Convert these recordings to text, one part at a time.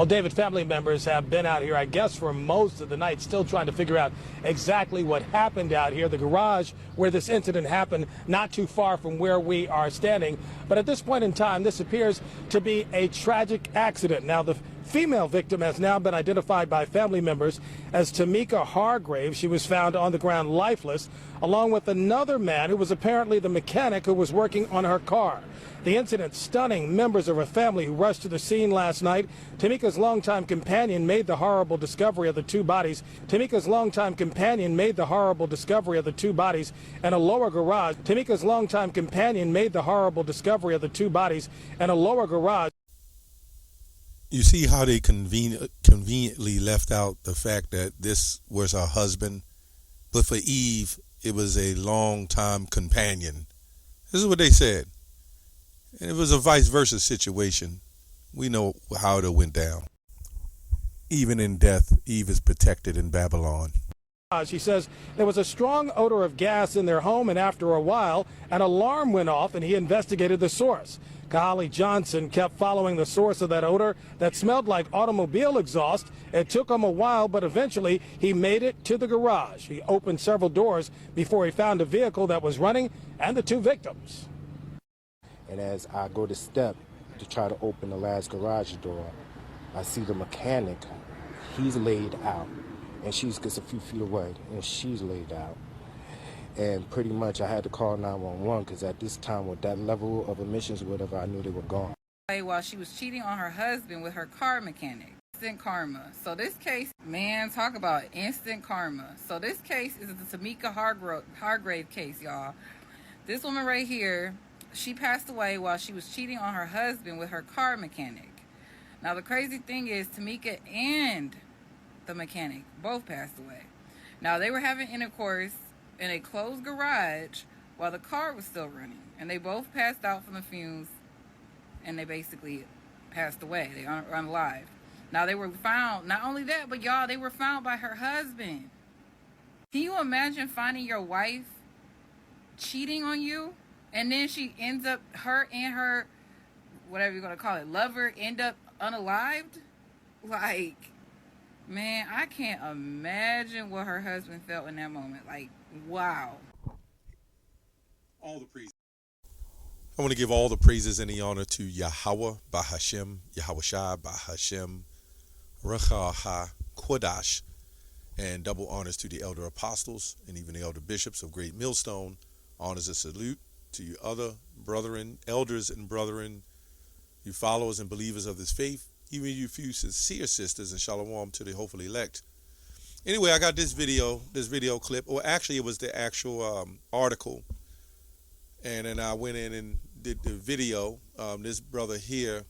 Well, David, family members have been out here, I guess, for most of the night, still trying to figure out exactly what happened out here. The garage where this incident happened, not too far from where we are standing. But at this point in time, this appears to be a tragic accident. Now, the female victim has now been identified by family members as Tamika Hargrave. She was found on the ground lifeless, along with another man who was apparently the mechanic who was working on her car. The incident stunning members of her family who rushed to the scene last night. Tamika's longtime companion made the horrible discovery of the two bodies. Tamika's longtime companion made the horrible discovery of the two bodies in a lower garage. Tamika's longtime companion made the horrible discovery of the two bodies in a lower garage. You see how they conveniently left out the fact that this was her husband, but for Eve, it was a longtime companion. This is what they said. And it was a vice versa situation. We know how it went down. Even in death, Eve is protected in Babylon. She says there was a strong odor of gas in their home, and after a while, an alarm went off, and he investigated the source. Kahali Johnson kept following the source of that odor that smelled like automobile exhaust. It took him a while, but eventually he made it to the garage. He opened several doors before he found a vehicle that was running and the two victims. And as I go to step to try to open the last garage door, I see the mechanic. He's laid out, and she's just a few feet away, and she's laid out. And pretty much I had to call 911 because at this time, with that level of emissions, whatever, I knew they were gone. While she was cheating on her husband with her car mechanic. Instant karma. So this case, man, talk about instant karma. So this case is the Tamika Hargrave case, y'all. This woman right here, she passed away while she was cheating on her husband with her car mechanic. Now, the crazy thing is Tamika and the mechanic both passed away. Now, they were having intercourse in a closed garage while the car was still running. And they both passed out from the fumes, and they basically passed away. They are unalive. Now, they were found, not only that, but y'all, they were found by her husband. Can you imagine finding your wife cheating on you? And then she ends up, her and her, whatever you're going to call it, lover, end up unalived? Like, man, I can't imagine what her husband felt in that moment. Like, wow. All the praises. I want to give all the praises and the honor to Yahweh Bahashem, Yahweh Shai Bahashem, Rechaha Kodash, and double honors to the elder apostles and even the elder bishops of Great Millstone. Honors and salute to you other brethren, elders and brethren, you followers and believers of this faith, even you few sincere sisters, and shalom to the hopefully elect. Anyway, I got this video clip, or actually it was the actual article, and then I went in and did the video. This brother here,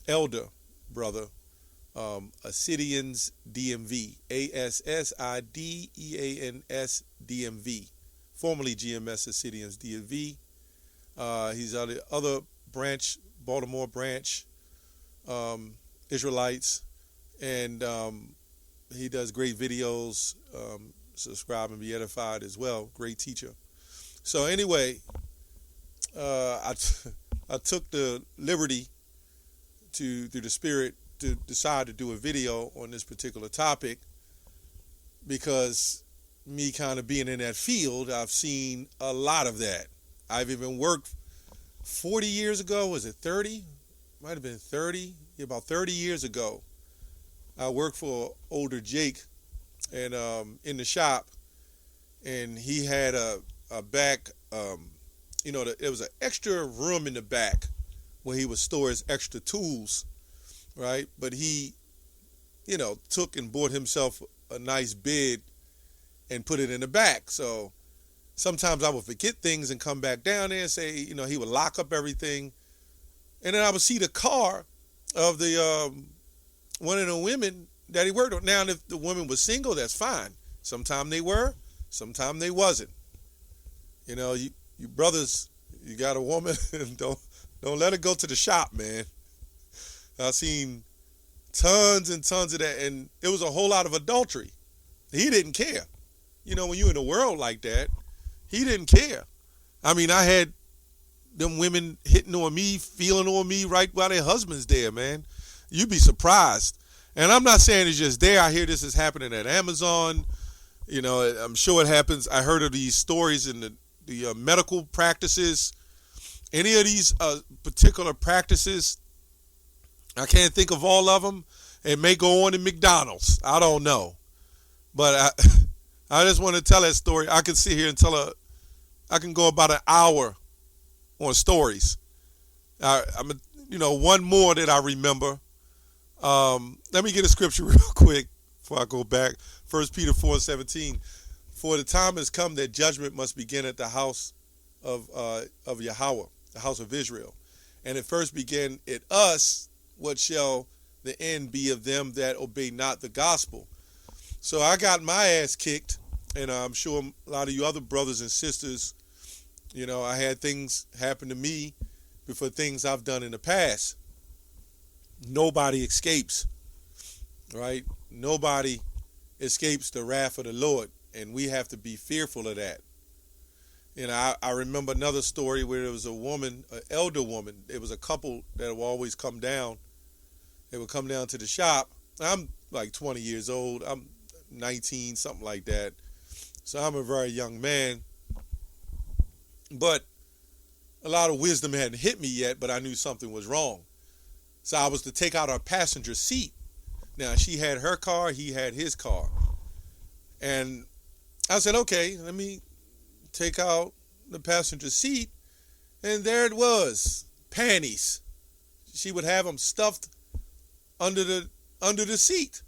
elder brother, Assidians DMV, ASSIDEANS DMV, formerly GMS Assidians DMV. He's on the other branch, Baltimore branch, Israelites, and he does great videos. Subscribe and be edified as well. Great teacher. So anyway, I took the liberty through the Spirit to decide to do a video on this particular topic because me kind of being in that field, I've seen a lot of that. I've even worked 40 years ago. Was it 30? Might have been 30. Yeah, about 30 years ago. I worked for older Jake and in the shop, and he had a back, there was an extra room in the back where he would store his extra tools, right? But he, took and bought himself a nice bed and put it in the back. So sometimes I would forget things and come back down there and say, he would lock up everything. And then I would see the car of the one of the women that he worked on. Now, if the woman was single, that's fine. Sometimes they were, sometimes they wasn't. You brothers, you got a woman, don't let her go to the shop, man. I've seen tons and tons of that, and it was a whole lot of adultery. He didn't care. When you're in a world like that, he didn't care. I mean, I had them women hitting on me, feeling on me right while their husband's there, man. You'd be surprised. And I'm not saying it's just there. I hear this is happening at Amazon. You know, I'm sure it happens. I heard of these stories in the medical practices. Any of these particular practices, I can't think of all of them. It may go on in McDonald's. I don't know. But I just want to tell that story. I can sit here and I can go about an hour on stories. One more that I remember. Let me get a scripture real quick before I go back. 1 Peter 4:17. For the time has come that judgment must begin at the house of Yahweh, the house of Israel. And it first began at us. What shall the end be of them that obey not the gospel? So I got my ass kicked, and I'm sure a lot of you other brothers and sisters, I had things happen to me for things I've done in the past. Nobody escapes, right? Nobody escapes the wrath of the Lord, and we have to be fearful of that. I remember another story where there was a woman, an elder woman. It was a couple that would always come down. They would come down to the shop. I'm like 20 years old. I'm 19, something like that. So I'm a very young man. But a lot of wisdom hadn't hit me yet, but I knew something was wrong. So I was to take out our passenger seat. Now, she had her car, he had his car. And I said, okay, let me take out the passenger seat. And there it was, panties. She would have them stuffed under the seat.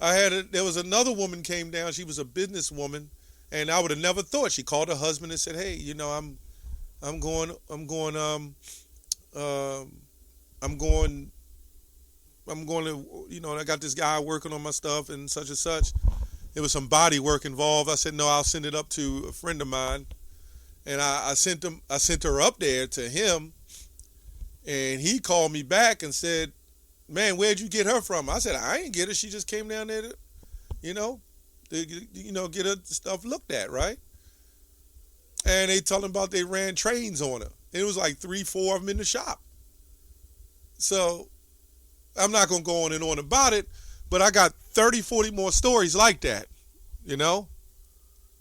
There was another woman came down. She was a businesswoman, and I would have never thought. She called her husband and said, hey, I'm going, to, I got this guy working on my stuff and such. There was some body work involved. I said, no, I'll send it up to a friend of mine. And I sent her up there to him, and he called me back and said, man, where'd you get her from? I said, I ain't get her. She just came down there to get her stuff looked at, right? And they told him about they ran trains on her. It was like 3-4 of them in the shop. So I'm not going to go on and on about it, but I got 30-40 more stories like that,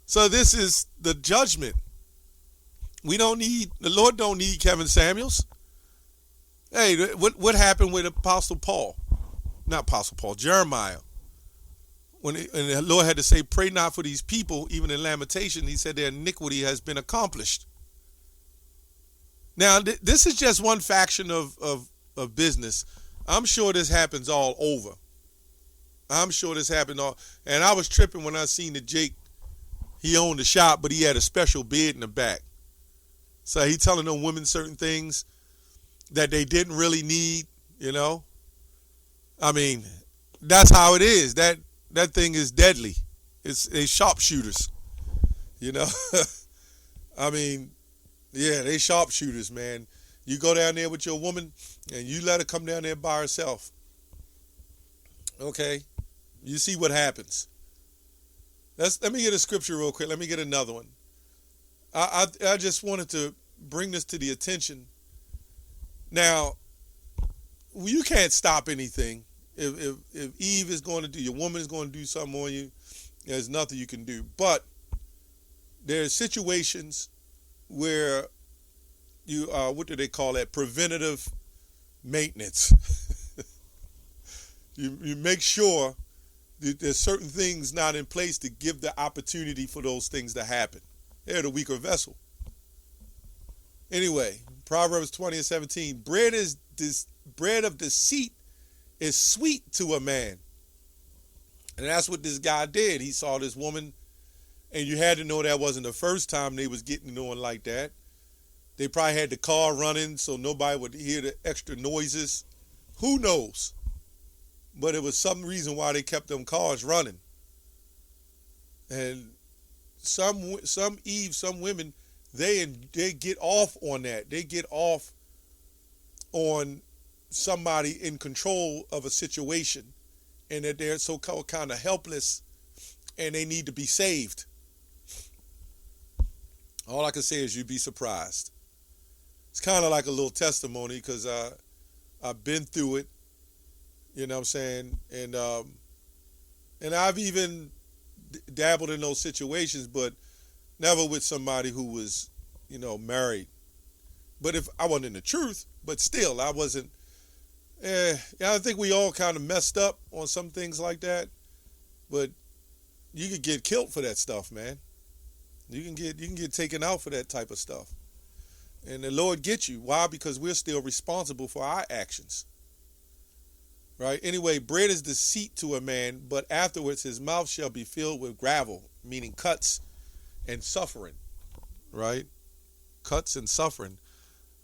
So this is the judgment. The Lord don't need Kevin Samuels. Hey, what happened with Jeremiah? And the Lord had to say, pray not for these people, even in Lamentation, he said their iniquity has been accomplished. Now, this is just one faction of business. I'm sure this happens all over. And I was tripping when I seen that Jake, he owned the shop, but he had a special bed in the back. So he telling them women certain things that they didn't really need, I mean, that's how it is. That thing is deadly. They sharpshooters, I mean, yeah, they sharpshooters, man. You go down there with your woman and you let her come down there by herself. Okay? You see what happens. Let me get a scripture real quick. Let me get another one. I just wanted to bring this to the attention. Now, you can't stop anything. If Eve is going to do, your woman is going to do something on you, there's nothing you can do. But there are situations where you, what do they call that? Preventative maintenance. You make sure that there's certain things not in place to give the opportunity for those things to happen. They're the weaker vessel. Anyway, Proverbs 20:17. Bread of deceit is sweet to a man. And that's what this guy did. He saw this woman, and you had to know that wasn't the first time they was getting it on like that. They probably had the car running so nobody would hear the extra noises. Who knows? But it was some reason why they kept them cars running. And some women, they get off on that. They get off on somebody in control of a situation, and that they're so kind of helpless and they need to be saved. All I can say is you'd be surprised. It's kind of like a little testimony because I've been through it, You know what I'm saying? And I've even dabbled in those situations, but never with somebody who was, married. But if I wasn't in the truth, but still, I wasn't. Yeah, I think we all kind of messed up on some things like that. But you could get killed for that stuff, man. You can get taken out for that type of stuff. And the Lord gets you. Why? Because we're still responsible for our actions. Right? Anyway, bread is deceit to a man, but afterwards his mouth shall be filled with gravel, meaning cuts and suffering. Right? Cuts and suffering.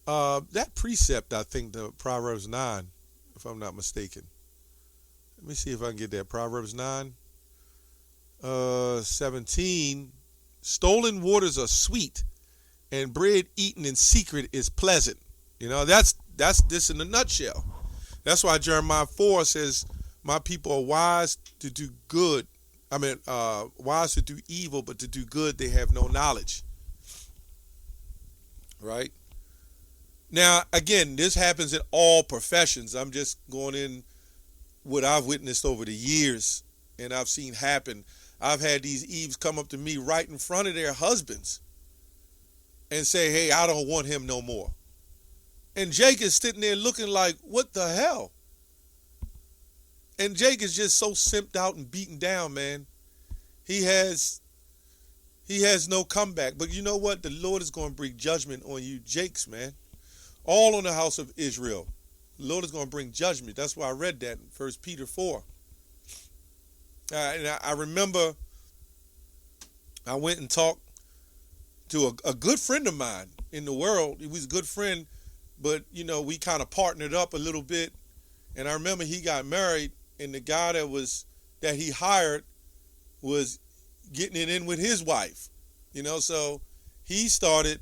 That precept, I think, the Proverbs 9, if I'm not mistaken. Let me see if I can get that. Proverbs 9, 17. Stolen waters are sweet, and bread eaten in secret is pleasant. That's this in a nutshell. That's why Jeremiah 4 says, my people are wise to do good. Wise to do evil, but to do good they have no knowledge. Right? Now, again, this happens in all professions. I'm just going in what I've witnessed over the years and I've seen happen. I've had these Eves come up to me right in front of their husbands and say, hey, I don't want him no more. And Jake is sitting there looking like, what the hell? And Jake is just so simped out and beaten down, man. He has no comeback. But you know what? The Lord is going to bring judgment on you Jakes, man. All on the house of Israel. The Lord is going to bring judgment. That's why I read that in 1 Peter 4. And I remember I went and talked to a good friend of mine in the world. He was a good friend, but, we kind of partnered up a little bit. And I remember he got married, and the guy that he hired was getting it in with his wife. So he started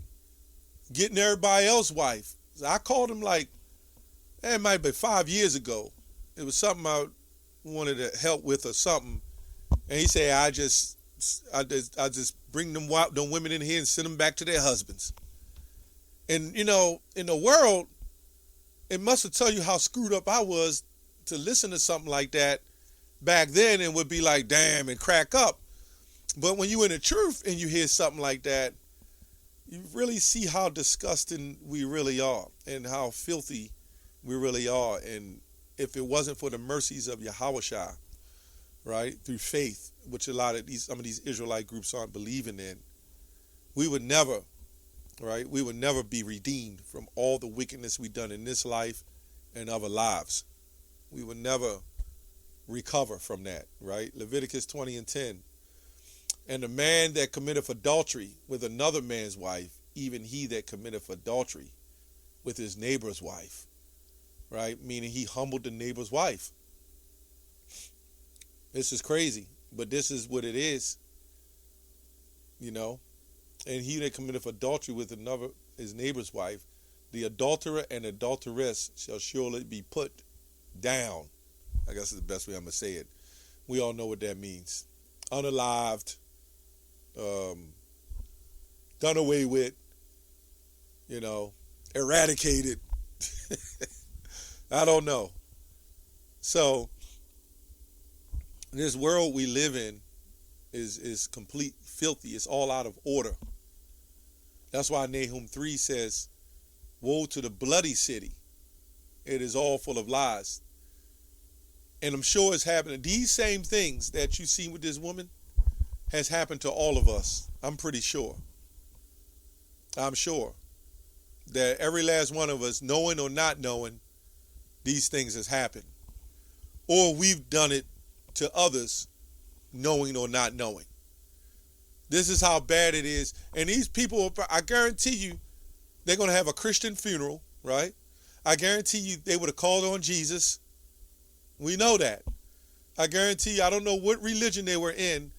getting everybody else's wife. So I called him it might be 5 years ago. It was something I wanted to help with or something. And he said, I just bring them women in here and send them back to their husbands. And, in the world, it must have told you how screwed up I was to listen to something like that back then and would be like, damn, and crack up. But when you're in the truth and you hear something like that, you really see how disgusting we really are and how filthy we really are. And if it wasn't for the mercies of Yahushua, right, through faith, which some of these Israelite groups aren't believing in, we would never be redeemed from all the wickedness we've done in this life and other lives. We would never recover from that, right? Leviticus 20:10. And the man that committeth adultery with another man's wife, even he that committeth adultery with his neighbor's wife, right? Meaning he humbled the neighbor's wife. This is crazy, but this is what it is, And he that committeth adultery with his neighbor's wife, the adulterer and adulteress shall surely be put down. I guess is the best way I'm going to say it. We all know what that means. Unalived, done away with, eradicated. I don't know. So this world we live in is complete filthy. It's all out of order. That's why Nahum 3 says, woe to the bloody city. It is all full of lies. And I'm sure it's happening. These same things that you see with this woman has happened to all of us. I'm pretty sure. I'm sure that every last one of us, knowing or not knowing, these things has happened. Or we've done it to others, knowing or not knowing. This is how bad it is. And these people, I guarantee you, they're going to have a Christian funeral, right? I guarantee you they would have called on Jesus. We know that. I guarantee you, I don't know what religion they were in,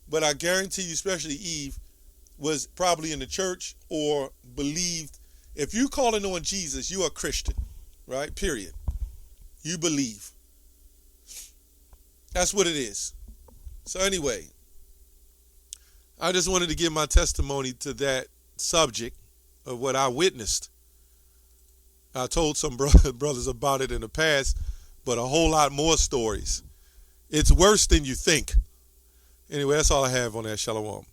but I guarantee you, especially Eve, was probably in the church or believed. If you're calling on Jesus, you are a Christian, right? Period. You believe. That's what it is. So anyway, I just wanted to give my testimony to that subject of what I witnessed. I told some brothers about it in the past, but a whole lot more stories. It's worse than you think. Anyway, that's all I have on that. Shalom.